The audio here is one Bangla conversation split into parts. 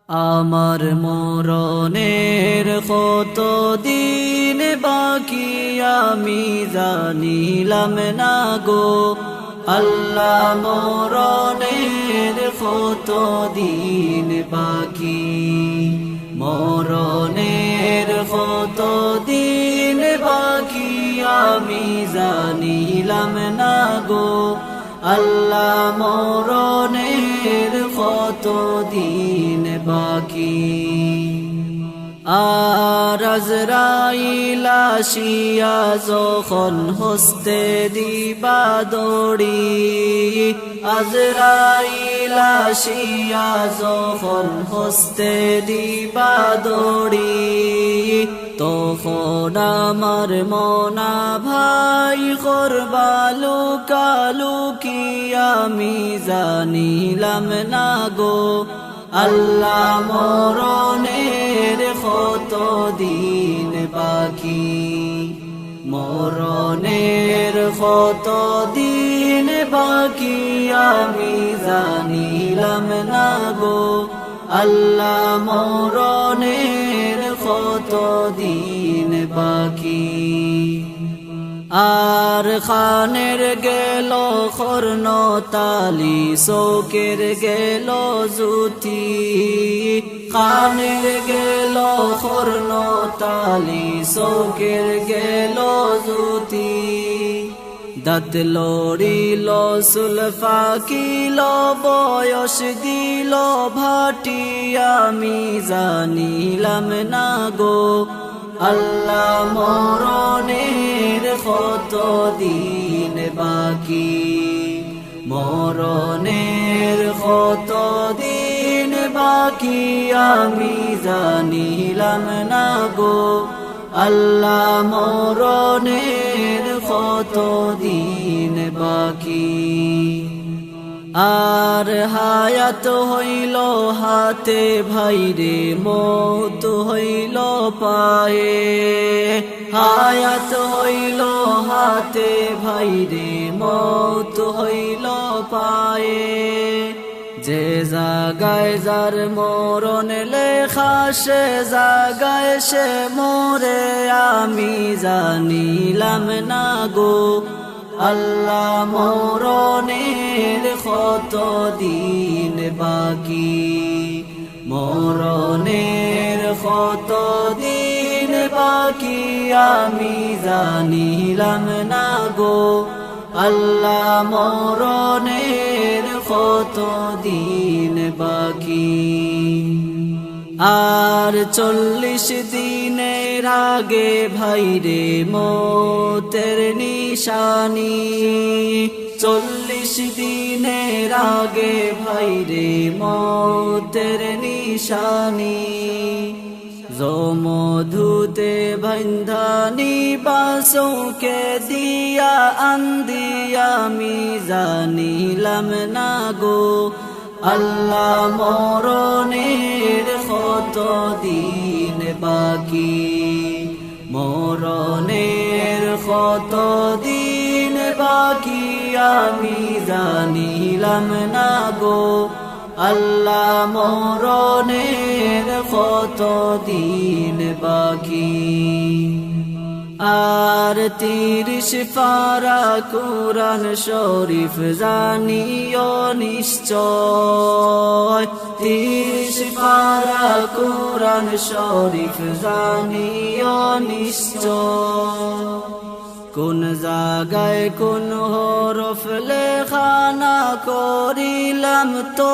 আমার মরণের কত দিন বাকি আমি জানিলাম না গো আল্লাহ মরণের কত দিন বাকি মরণের কত দিন বাকি আমি জানিলাম না গো আল্লাহ মরণের কত দিন বাকি আর আজরাইল আসিয়া যখন হস্তে দিবা দড়ি আজরাইল আসিয়া যখন হস্তে দিবা দড়ি তখন আমার মনা ভাই করবা লুকালুকি আমি জানিলাম না গো আল্লাহ মরণের কত দিন বাকি মরণের কত দিন বাকি আমি জানিলাম না গো আল্লাহ মরণের কত দিন বাকি আর খানের গেল কর্ণ তালি শোকের গেল জুতি খানের গেল কর্ণ তালি শোকের গেল জুতি দাঁত লড়িল চুল ফাকিল বয়স দিল ভাটি আমি জানিলাম না গো আল্লাহ মরণের কত দিন বাকি মরণের কত দিন বাকি আমি জানিলাম না গো আল্লাহ মরণের কত দিন বাকি আর হায়াত হইল হাতে ভাইরে মৌত হইল পায়ে হায়াত হইল হাতে ভাইরে মৌত হইল পায়ে যে জাগায় যার মরণ লেখা সে জাগায় সে মোরে আমি জানিলাম না গো আল্লাহ মরণের কত দিন বাকি মরণের কত দিন বাকি আমি জানিলাম না গো আল্লাহ মরণের কত দিন বাকি আর 40 দিনের আগে ভাইরে মতের নিশানি 40 দিনের আগে ভাইরে মতের নিশানি মধুতে বন্ধানি বাসোকে দিয়া আন্দিয়া আমি জানিলাম না গো আল্লাহ মরণের কত দিন বাকি মরণের কত দিন বাকি আমি জানিলাম না গো আল্লাহ মরণের কত দিন বাকি আর 30 পারা কুরআন শরীফ জানিও নিশ্চয় 30 পারা কুরআন শরীফ জানিও নিশ্চয় কোন জায়গায় কোন হরফ লেখা না করিলাম তো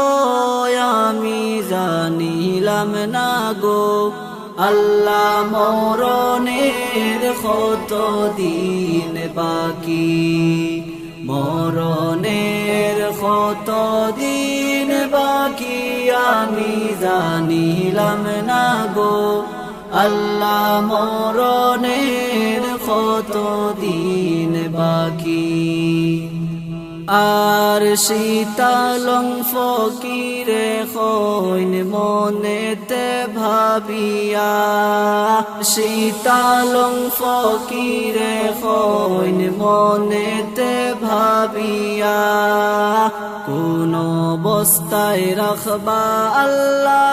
আমি জানিলাম না গো আল্লাহ মরণের কত দিন বাকি মরণের কত দিন বাকি আমি জানিলাম না গো আল্লাহ মরণের কত দিন বাকি আর শীতলং ফকিরে হইন মনেতে ভাবিয়া শীতলং ফকিরে হইন মনেতে ভাবিয়া কোন অবস্থায় রাখবা আল্লাহ